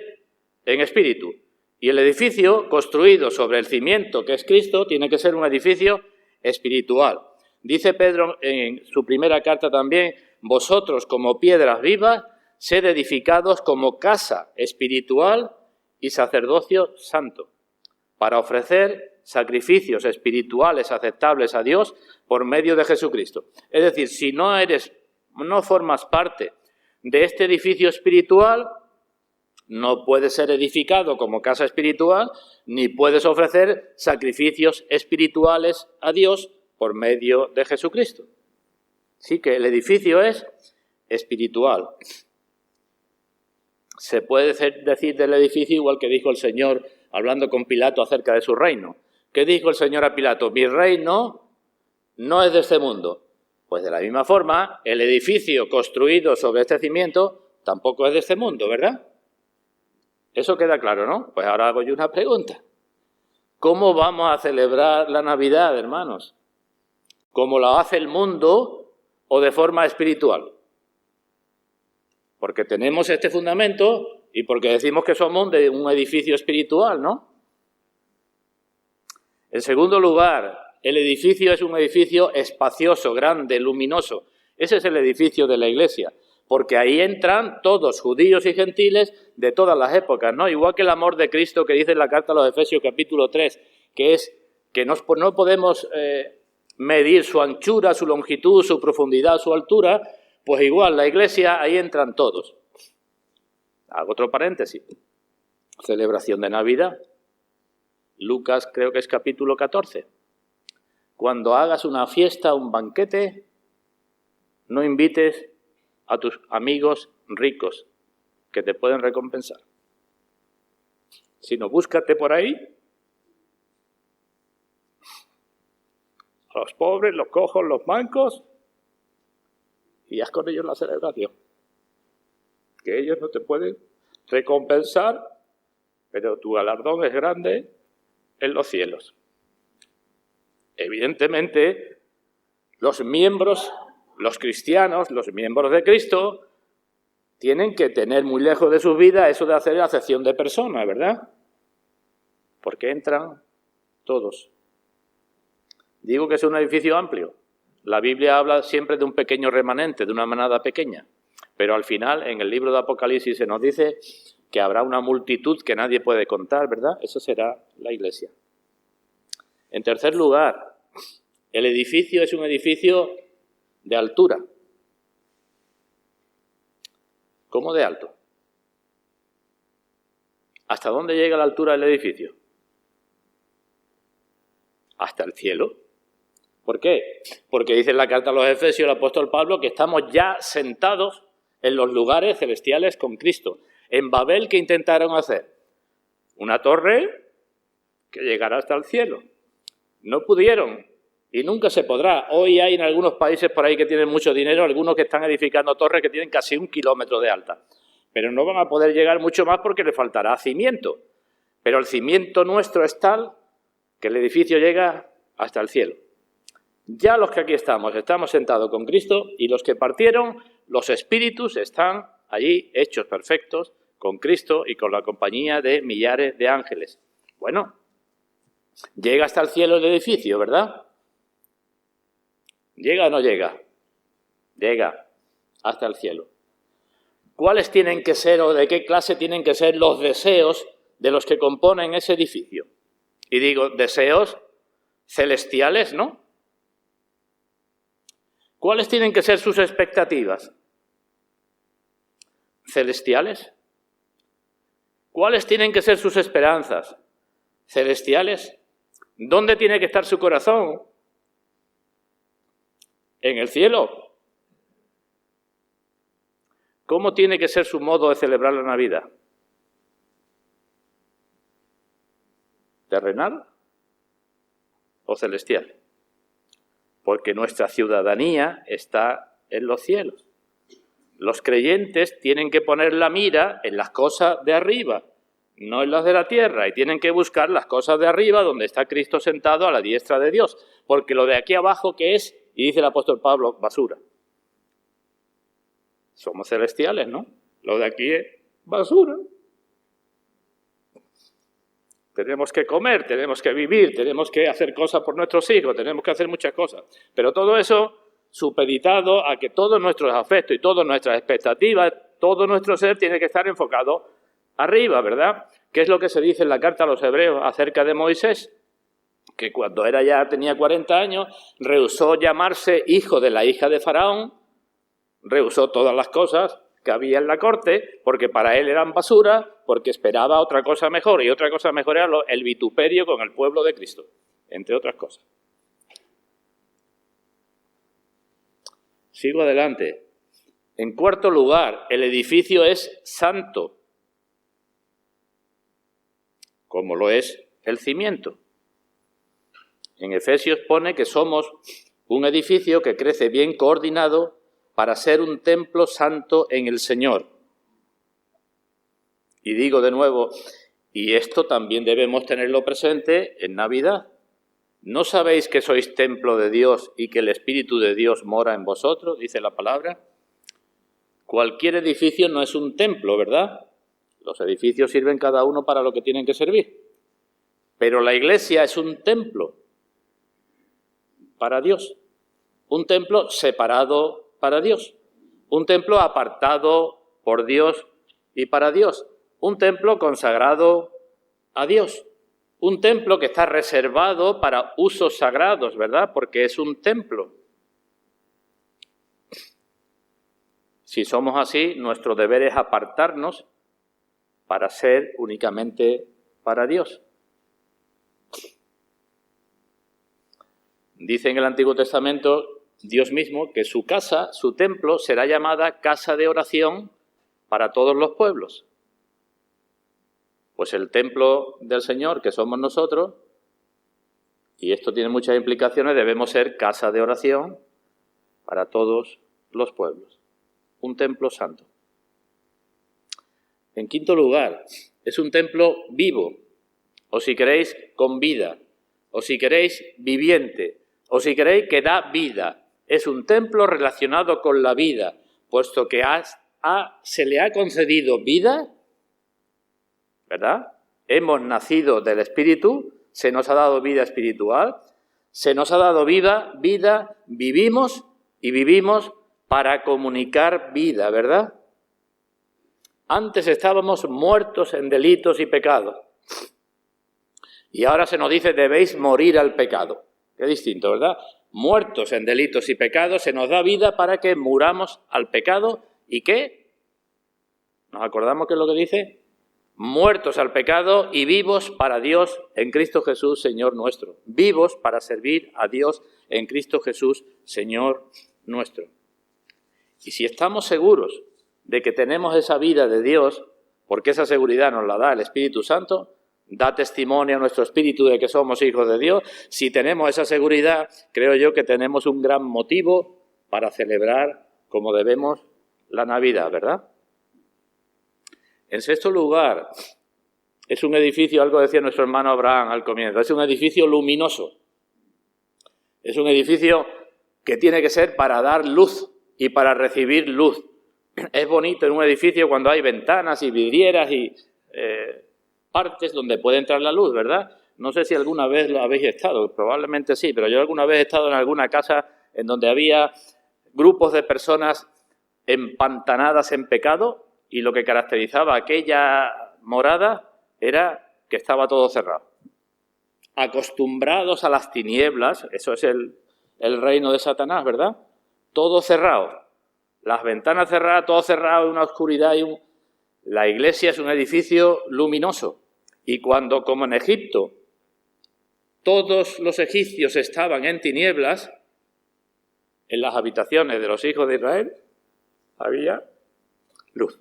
en espíritu. Y el edificio construido sobre el cimiento, que es Cristo, tiene que ser un edificio espiritual. Dice Pedro en su primera carta también, vosotros como piedras vivas, sed edificados como casa espiritual y sacerdocio santo, para ofrecer sacrificios espirituales aceptables a Dios por medio de Jesucristo. Es decir, si no formas parte de este edificio espiritual, no puedes ser edificado como casa espiritual, ni puedes ofrecer sacrificios espirituales a Dios por medio de Jesucristo. Así que el edificio es espiritual. Se puede decir del edificio igual que dijo el Señor hablando con Pilato acerca de su reino. ¿Qué dijo el Señor a Pilato? Mi reino no es de este mundo. Pues de la misma forma, el edificio construido sobre este cimiento tampoco es de este mundo, ¿verdad? Eso queda claro, ¿no? Pues ahora hago yo una pregunta. ¿Cómo vamos a celebrar la Navidad, hermanos? ¿Cómo la hace el mundo o de forma espiritual? Porque tenemos este fundamento y porque decimos que somos de un edificio espiritual, ¿no? En segundo lugar, el edificio es un edificio espacioso, grande, luminoso. Ese es el edificio de la Iglesia, porque ahí entran todos, judíos y gentiles, de todas las épocas, ¿no? Igual que el amor de Cristo que dice en la carta a los Efesios capítulo 3, que es que no podemos medir su anchura, su longitud, su profundidad, su altura, pues igual la Iglesia, ahí entran todos. Hago otro paréntesis. Celebración de Navidad. Lucas creo que es capítulo 14. Cuando hagas una fiesta, un banquete, no invites a tus amigos ricos que te pueden recompensar, sino búscate por ahí a los pobres, los cojos, los mancos y haz con ellos la celebración. Que ellos no te pueden recompensar, pero tu galardón es grande en los cielos. Evidentemente, los miembros, los cristianos, los miembros de Cristo, tienen que tener muy lejos de sus vidas eso de hacer acepción de personas, ¿verdad? Porque entran todos. Digo que es un edificio amplio. La Biblia habla siempre de un pequeño remanente, de una manada pequeña. Pero al final, en el libro de Apocalipsis se nos dice que habrá una multitud que nadie puede contar, ¿verdad? Eso será la Iglesia. En tercer lugar, el edificio es un edificio de altura. ¿Cómo de alto? ¿Hasta dónde llega la altura del edificio? Hasta el cielo. ¿Por qué? Porque dice en la carta a los Efesios el apóstol Pablo que estamos ya sentados en los lugares celestiales con Cristo. En Babel, ¿qué intentaron hacer? Una torre que llegara hasta el cielo. No pudieron y nunca se podrá. Hoy hay en algunos países por ahí que tienen mucho dinero, algunos que están edificando torres que tienen casi 1 kilómetro de alta. Pero no van a poder llegar mucho más porque le faltará cimiento. Pero el cimiento nuestro es tal que el edificio llega hasta el cielo. Ya los que aquí estamos sentados con Cristo y los que partieron, los espíritus están allí hechos perfectos con Cristo y con la compañía de millares de ángeles. Bueno, llega hasta el cielo el edificio, ¿verdad? ¿Llega o no llega? Llega hasta el cielo. ¿Cuáles tienen que ser o de qué clase tienen que ser los deseos de los que componen ese edificio? Y digo, deseos celestiales, ¿no? ¿Cuáles tienen que ser sus expectativas? ¿Celestiales? ¿Cuáles tienen que ser sus esperanzas? ¿Celestiales? ¿Dónde tiene que estar su corazón? En el cielo. ¿Cómo tiene que ser su modo de celebrar la Navidad? ¿Terrenal o celestial? Porque nuestra ciudadanía está en los cielos. Los creyentes tienen que poner la mira en las cosas de arriba, no en las de la tierra, y tienen que buscar las cosas de arriba donde está Cristo sentado a la diestra de Dios, porque lo de aquí abajo, ¿qué es? Y dice el apóstol Pablo, basura. Somos celestiales, ¿no? Lo de aquí es basura. Tenemos que comer, tenemos que vivir, tenemos que hacer cosas por nuestros hijos, tenemos que hacer muchas cosas. Pero todo eso supeditado a que todos nuestros afectos y todas nuestras expectativas, todo nuestro ser tiene que estar enfocado arriba, ¿verdad? ¿Qué es lo que se dice en la carta a los Hebreos acerca de Moisés? Que cuando tenía 40 años, rehusó llamarse hijo de la hija de Faraón, rehusó todas las cosas que había en la corte, porque para él eran basura, porque esperaba otra cosa mejor, y otra cosa mejor era el vituperio con el pueblo de Cristo, entre otras cosas. Sigo adelante. En cuarto lugar, el edificio es santo, como lo es el cimiento. En Efesios pone que somos Un edificio que crece bien coordinado para ser un templo santo en el Señor. Y digo de nuevo, y esto también debemos tenerlo presente en Navidad. ¿No sabéis que sois templo de Dios y que el Espíritu de Dios mora en vosotros? Dice la palabra. Cualquier edificio no es un templo, ¿verdad? Los edificios sirven cada uno para lo que tienen que servir. Pero la iglesia es un templo para Dios. Un templo separado para Dios. Un templo apartado por Dios y para Dios. Un templo consagrado a Dios. Un templo que está reservado para usos sagrados, ¿verdad? Porque es un templo. Si somos así, nuestro deber es apartarnos para ser únicamente para Dios. Dice en el Antiguo Testamento Dios mismo que su casa, su templo, será llamada casa de oración para todos los pueblos. Pues el templo del Señor, que somos nosotros, y esto tiene muchas implicaciones, debemos ser casa de oración para todos los pueblos. Un templo santo. En quinto lugar, es un templo vivo, o si queréis, con vida, o si queréis, viviente, o si queréis, que da vida. Es un templo relacionado con la vida, puesto que se le ha concedido vida, ¿verdad? Hemos nacido del Espíritu, se nos ha dado vida espiritual, se nos ha dado vida, vivimos y vivimos para comunicar vida, ¿verdad? Antes estábamos muertos en delitos y pecados. Y ahora se nos dice, debéis morir al pecado. Qué distinto, ¿verdad? Muertos en delitos y pecados, se nos da vida para que muramos al pecado. ¿Y qué? ¿Nos acordamos qué es lo que dice? Muertos al pecado y vivos para Dios en Cristo Jesús, Señor nuestro. Vivos para servir a Dios en Cristo Jesús, Señor nuestro. Y si estamos seguros de que tenemos esa vida de Dios, porque esa seguridad nos la da el Espíritu Santo, da testimonio a nuestro espíritu de que somos hijos de Dios, si tenemos esa seguridad, creo yo que tenemos un gran motivo para celebrar como debemos la Navidad, ¿verdad? En sexto lugar, es un edificio, algo decía nuestro hermano Abraham al comienzo, es un edificio luminoso. Es un edificio que tiene que ser para dar luz y para recibir luz. Es bonito en un edificio cuando hay ventanas y vidrieras y partes donde puede entrar la luz, ¿verdad? No sé si alguna vez lo habéis estado, probablemente sí, pero yo alguna vez he estado en alguna casa en donde había grupos de personas empantanadas en pecado y lo que caracterizaba aquella morada era que estaba todo cerrado. Acostumbrados a las tinieblas, eso es el reino de Satanás, ¿verdad? Todo cerrado, las ventanas cerradas, todo cerrado, una oscuridad y La iglesia es un edificio luminoso y cuando, como en Egipto, todos los egipcios estaban en tinieblas, en las habitaciones de los hijos de Israel había luz.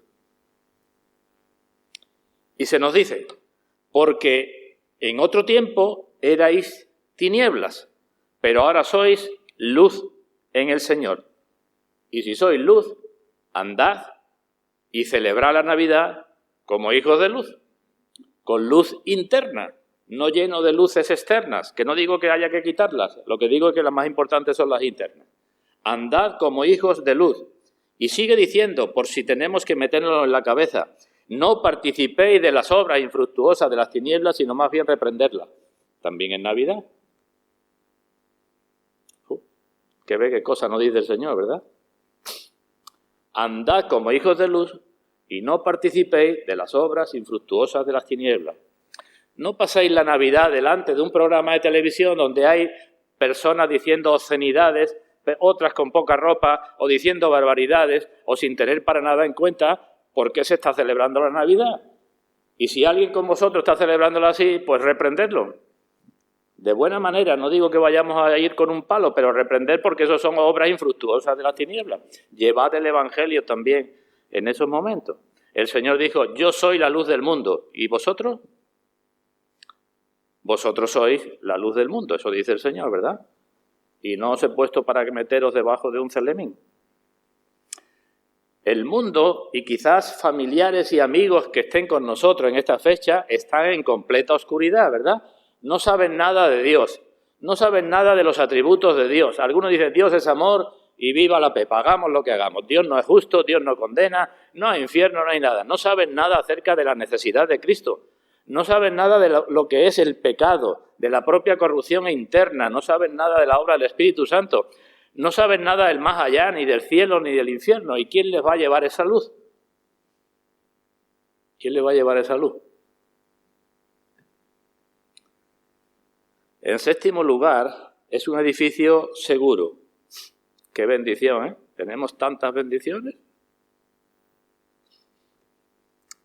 Y se nos dice, porque en otro tiempo erais tinieblas, pero ahora sois luz en el Señor. Y si sois luz, andad y celebrad la Navidad como hijos de luz, con luz interna, no lleno de luces externas, que no digo que haya que quitarlas, lo que digo es que las más importantes son las internas. Andad como hijos de luz. Y sigue diciendo, por si tenemos que meternos en la cabeza, no participéis de las obras infructuosas de las tinieblas, sino más bien reprenderlas. También en Navidad. Que ve qué cosa no dice el Señor, ¿verdad? Andad como hijos de luz y no participéis de las obras infructuosas de las tinieblas. No pasáis la Navidad delante de un programa de televisión donde hay personas diciendo obscenidades, otras con poca ropa, o diciendo barbaridades, o sin tener para nada en cuenta por qué se está celebrando la Navidad. Y si alguien con vosotros está celebrándolo así, pues reprendedlo. De buena manera, no digo que vayamos a ir con un palo, pero reprender porque eso son obras infructuosas de las tinieblas. Llevad el Evangelio también en esos momentos. El Señor dijo, yo soy la luz del mundo. ¿Y vosotros? Vosotros sois la luz del mundo, eso dice el Señor, ¿verdad? y no os he puesto para que meteros debajo de un celemín. El mundo y quizás familiares y amigos que estén con nosotros en esta fecha están en completa oscuridad, ¿verdad? No saben nada de Dios, no saben nada de los atributos de Dios. Algunos dicen Dios es amor y viva la pepa, hagamos lo que hagamos. Dios no es justo, Dios no condena, no hay infierno, no hay nada. No saben nada acerca de la necesidad de Cristo. No saben nada de lo que es el pecado, de la propia corrupción interna, no saben nada de la obra del Espíritu Santo. No saben nada del más allá, ni del cielo, ni del infierno. ¿Y quién les va a llevar esa luz? ¿Quién les va a llevar esa luz? En séptimo lugar, es un edificio seguro. ¡Qué bendición, eh! Tenemos tantas bendiciones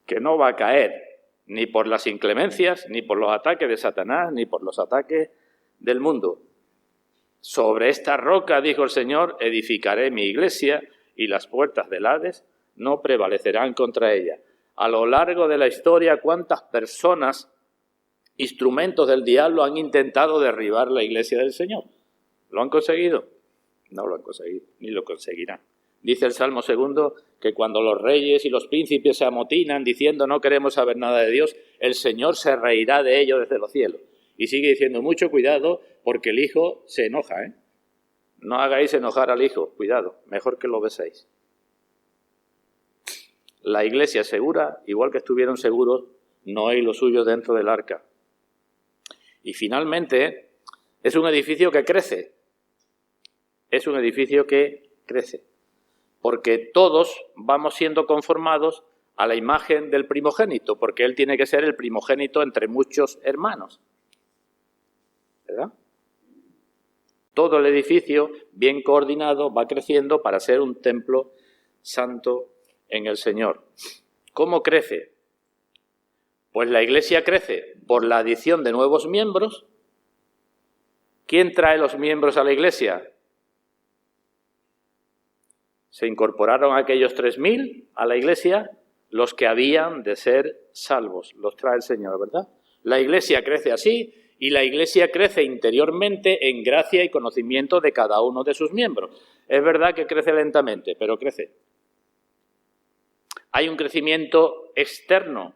que no va a caer ni por las inclemencias, ni por los ataques de Satanás, ni por los ataques del mundo. Sobre esta roca, dijo el Señor, edificaré mi iglesia y las puertas del Hades no prevalecerán contra ella. A lo largo de la historia, ¿cuántas personas, instrumentos del diablo, han intentado derribar la iglesia del Señor? ¿Lo han conseguido? No lo han conseguido, ni lo conseguirán. Dice el Salmo 2 que cuando los reyes y los príncipes se amotinan diciendo no queremos saber nada de Dios, el Señor se reirá de ellos desde los cielos. Y sigue diciendo, mucho cuidado, porque el hijo se enoja, ¿eh? No hagáis enojar al hijo, cuidado, mejor que lo beséis. La iglesia es segura, igual que estuvieron seguros Noé y los suyos dentro del arca. Y finalmente, es un edificio que crece. Es un edificio que crece. Porque todos vamos siendo conformados a la imagen del primogénito, porque él tiene que ser el primogénito entre muchos hermanos. ¿Verdad? Todo el edificio, bien coordinado, va creciendo para ser un templo santo en el Señor. ¿Cómo crece? Pues la iglesia crece por la adición de nuevos miembros. ¿Quién trae los miembros a la iglesia? Se incorporaron aquellos 3.000 a la iglesia, los que habían de ser salvos. Los trae el Señor, ¿verdad? La iglesia crece así. Y la iglesia crece interiormente en gracia y conocimiento de cada uno de sus miembros. Es verdad que crece lentamente, pero crece. Hay un crecimiento externo,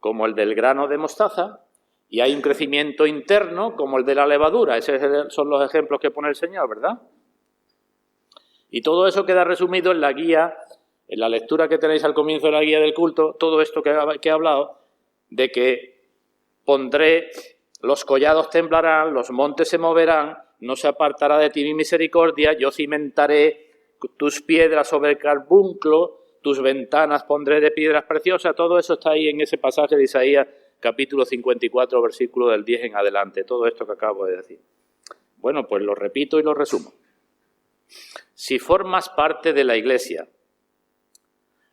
como el del grano de mostaza, y hay un crecimiento interno, como el de la levadura. Esos son los ejemplos que pone el Señor, ¿verdad? Y todo eso queda resumido en la guía, en la lectura que tenéis al comienzo de la guía del culto, todo esto que he hablado, de que pondré... Los collados temblarán, los montes se moverán, no se apartará de ti mi misericordia, yo cimentaré tus piedras sobre el carbunclo, tus ventanas pondré de piedras preciosas. Todo eso está ahí en ese pasaje de Isaías, capítulo 54, versículo del 10 en adelante, todo esto que acabo de decir. Bueno, pues lo repito y lo resumo. Si formas parte de la iglesia,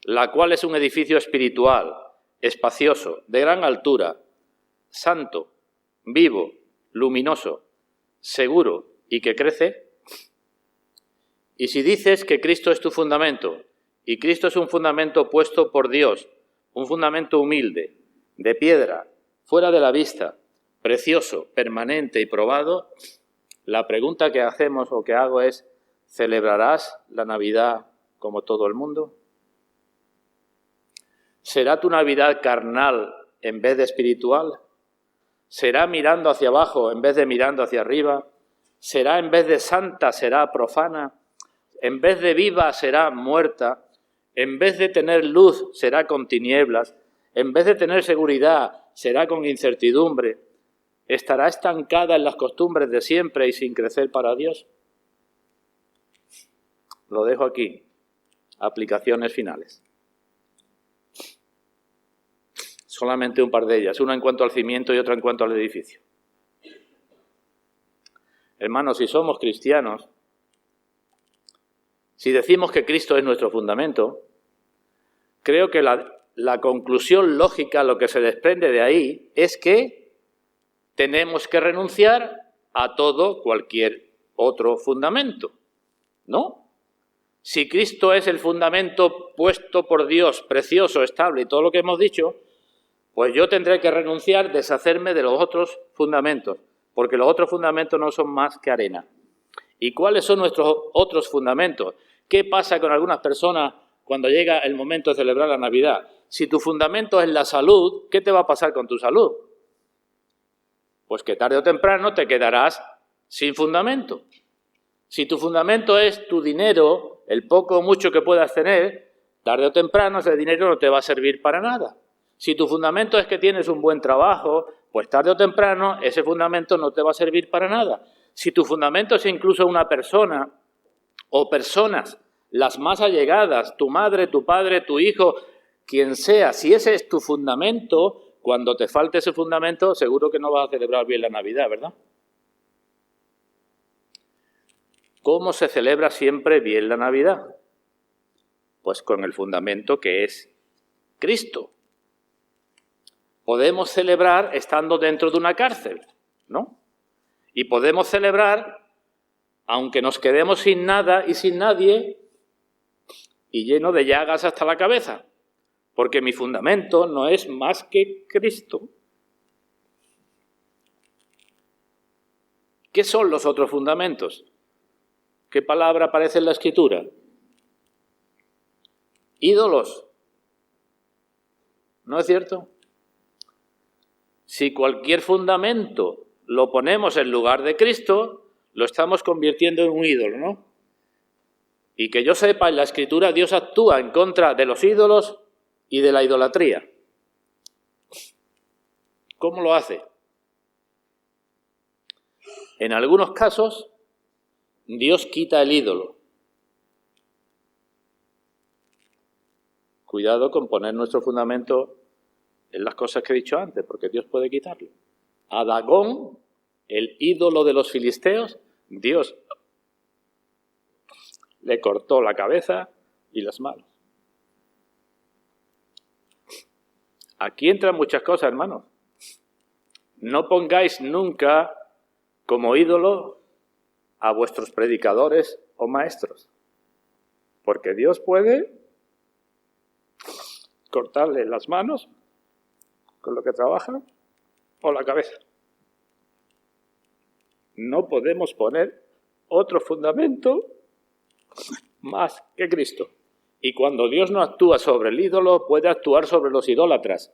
la cual es un edificio espiritual, espacioso, de gran altura, santo, vivo, luminoso, seguro y que crece. Y si dices que Cristo es tu fundamento, y Cristo es un fundamento puesto por Dios, un fundamento humilde, de piedra, fuera de la vista, precioso, permanente y probado, la pregunta que hacemos o que hago es, ¿celebrarás la Navidad como todo el mundo? ¿Será tu Navidad carnal en vez de espiritual? ¿Será mirando hacia abajo en vez de mirando hacia arriba? ¿Será en vez de santa, será profana? ¿En vez de viva, será muerta? ¿En vez de tener luz, será con tinieblas? ¿En vez de tener seguridad, será con incertidumbre? ¿Estará estancada en las costumbres de siempre y sin crecer para Dios? Lo dejo aquí. Aplicaciones finales. Solamente un par de ellas, una en cuanto al cimiento y otra en cuanto al edificio. Hermanos, si somos cristianos, si decimos que Cristo es nuestro fundamento, creo que la conclusión lógica, lo que se desprende de ahí, es que tenemos que renunciar a todo cualquier otro fundamento, ¿no? Si Cristo es el fundamento puesto por Dios, precioso, estable y todo lo que hemos dicho, pues yo tendré que renunciar, deshacerme de los otros fundamentos, porque los otros fundamentos no son más que arena. ¿Y cuáles son nuestros otros fundamentos? ¿Qué pasa con algunas personas cuando llega el momento de celebrar la Navidad? Si tu fundamento es la salud, ¿qué te va a pasar con tu salud? Pues que tarde o temprano te quedarás sin fundamento. Si tu fundamento es tu dinero, el poco o mucho que puedas tener, tarde o temprano ese dinero no te va a servir para nada. Si tu fundamento es que tienes un buen trabajo, pues tarde o temprano ese fundamento no te va a servir para nada. Si tu fundamento es incluso una persona o personas, las más allegadas, tu madre, tu padre, tu hijo, quien sea, si ese es tu fundamento, cuando te falte ese fundamento, seguro que no vas a celebrar bien la Navidad, ¿verdad? ¿Cómo se celebra siempre bien la Navidad? Pues con el fundamento que es Cristo. Podemos celebrar estando dentro de una cárcel, ¿no? Y podemos celebrar aunque nos quedemos sin nada y sin nadie y lleno de llagas hasta la cabeza, porque mi fundamento no es más que Cristo. ¿Qué son los otros fundamentos? ¿Qué palabra aparece en la Escritura? Ídolos. ¿No es cierto? Si cualquier fundamento lo ponemos en lugar de Cristo, lo estamos convirtiendo en un ídolo, ¿no? Y que yo sepa, en la Escritura Dios actúa en contra de los ídolos y de la idolatría. ¿Cómo lo hace? En algunos casos, Dios quita el ídolo. Cuidado con poner nuestro fundamento en las cosas que he dicho antes, porque Dios puede quitarlo. A Dagón, el ídolo de los filisteos, Dios le cortó la cabeza y las manos. Aquí entran muchas cosas, hermanos. No pongáis nunca como ídolo a vuestros predicadores o maestros, porque Dios puede cortarle las manos con lo que trabaja o la cabeza. No podemos poner otro fundamento más que Cristo. Y cuando Dios no actúa sobre el ídolo, puede actuar sobre los idólatras.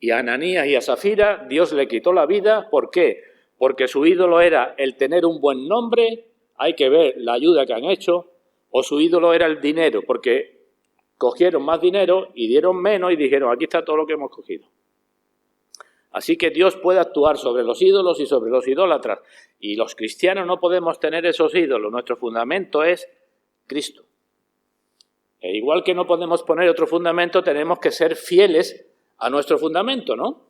Y a Ananías y a Safira Dios le quitó la vida. ¿Por qué? Porque su ídolo era el tener un buen nombre, hay que ver la ayuda que han hecho, o su ídolo era el dinero, porque cogieron más dinero y dieron menos y dijeron, aquí está todo lo que hemos cogido. Así que Dios puede actuar sobre los ídolos y sobre los idólatras. Y los cristianos no podemos tener esos ídolos. Nuestro fundamento es Cristo. E igual que no podemos poner otro fundamento, tenemos que ser fieles a nuestro fundamento, ¿no?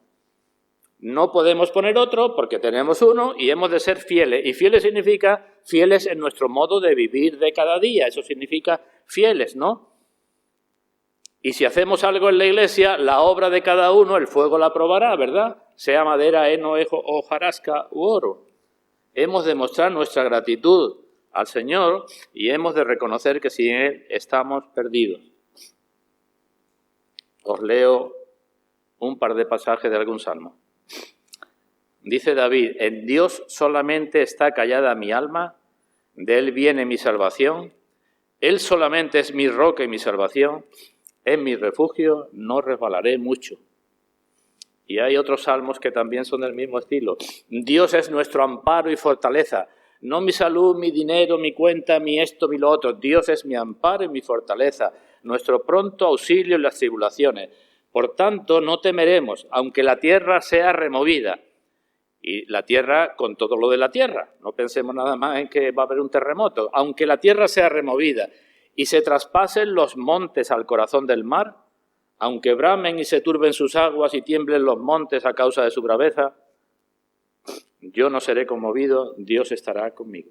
No podemos poner otro porque tenemos uno y hemos de ser fieles. Y fieles significa fieles en nuestro modo de vivir de cada día. Eso significa fieles, ¿no? Y si hacemos algo en la iglesia, la obra de cada uno, el fuego la probará, ¿verdad? Sea madera, heno, hojarasca u oro. Hemos de mostrar nuestra gratitud al Señor y hemos de reconocer que sin Él estamos perdidos. Os leo un par de pasajes de algún salmo. Dice David, en Dios solamente está callada mi alma, de Él viene mi salvación, Él solamente es mi roca y mi salvación, en mi refugio no resbalaré mucho. Y hay otros salmos que también son del mismo estilo. Dios es nuestro amparo y fortaleza. No mi salud, mi dinero, mi cuenta, mi esto, mi lo otro. Dios es mi amparo y mi fortaleza, nuestro pronto auxilio en las tribulaciones. Por tanto, no temeremos, aunque la tierra sea removida. Y la tierra con todo lo de la tierra. No pensemos nada más en que va a haber un terremoto. Aunque la tierra sea removida y se traspasen los montes al corazón del mar, aunque bramen y se turben sus aguas y tiemblen los montes a causa de su braveza, yo no seré conmovido, Dios estará conmigo.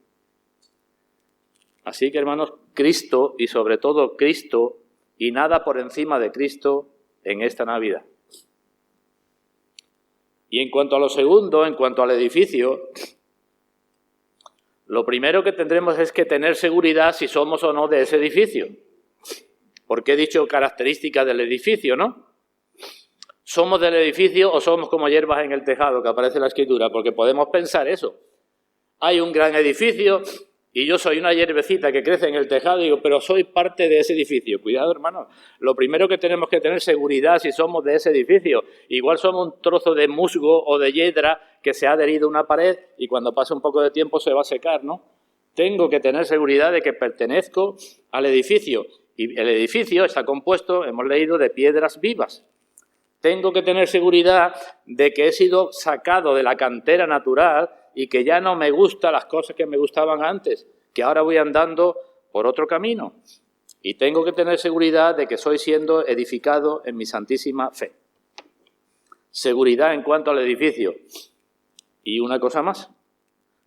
Así que, hermanos, Cristo y sobre todo Cristo y nada por encima de Cristo en esta Navidad. Y en cuanto a lo segundo, en cuanto al edificio, lo primero que tendremos es que tener seguridad si somos o no de ese edificio. Porque he dicho características del edificio, ¿no? ¿Somos del edificio o somos como hierbas en el tejado, que aparece en la Escritura? Porque podemos pensar eso. Hay un gran edificio Y yo soy una hierbecita que crece en el tejado y digo, pero soy parte de ese edificio. Cuidado, hermano. Lo primero que tenemos que tener seguridad si somos de ese edificio. Igual somos un trozo de musgo o de hiedra que se ha adherido a una pared y cuando pasa un poco de tiempo se va a secar, ¿no? Tengo que tener seguridad de que pertenezco al edificio. Y el edificio está compuesto, hemos leído, de piedras vivas. Tengo que tener seguridad de que he sido sacado de la cantera natural y que ya no me gustan las cosas que me gustaban antes, que ahora voy andando por otro camino. Y tengo que tener seguridad de que estoy siendo edificado en mi santísima fe. Seguridad en cuanto al edificio. Y una cosa más.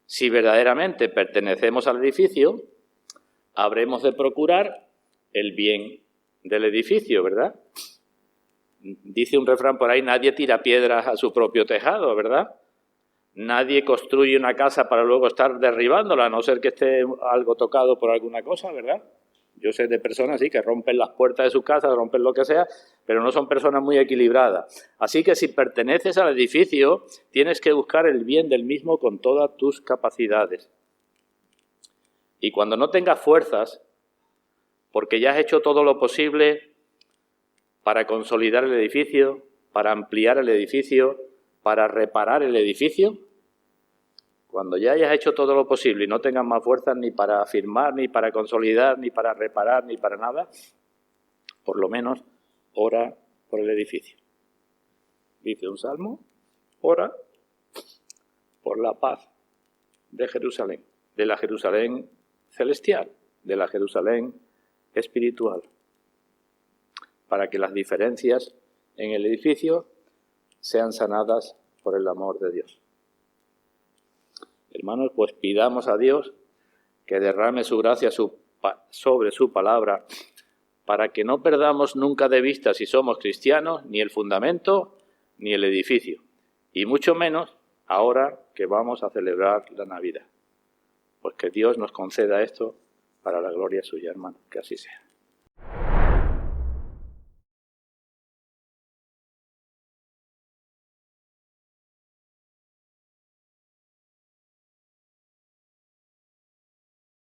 Si verdaderamente pertenecemos al edificio, habremos de procurar el bien del edificio, ¿verdad? Dice un refrán por ahí, nadie tira piedras a su propio tejado, ¿verdad? Nadie construye una casa para luego estar derribándola, a no ser que esté algo tocado por alguna cosa, ¿verdad? Yo sé de personas sí que rompen las puertas de sus casas, rompen lo que sea, pero no son personas muy equilibradas. Así que si perteneces al edificio, tienes que buscar el bien del mismo con todas tus capacidades. Y cuando no tengas fuerzas, porque ya has hecho todo lo posible para consolidar el edificio, para ampliar el edificio, para reparar el edificio, cuando ya hayas hecho todo lo posible y no tengas más fuerzas ni para afirmar, ni para consolidar, ni para reparar, ni para nada, por lo menos ora por el edificio. Dice un salmo, ora por la paz de Jerusalén, de la Jerusalén celestial, de la Jerusalén espiritual, para que las diferencias en el edificio sean sanadas por el amor de Dios. Hermanos, pues pidamos a Dios que derrame su gracia sobre su palabra para que no perdamos nunca de vista si somos cristianos ni el fundamento ni el edificio, y mucho menos ahora que vamos a celebrar la Navidad. Pues que Dios nos conceda esto para la gloria suya, hermano, que así sea.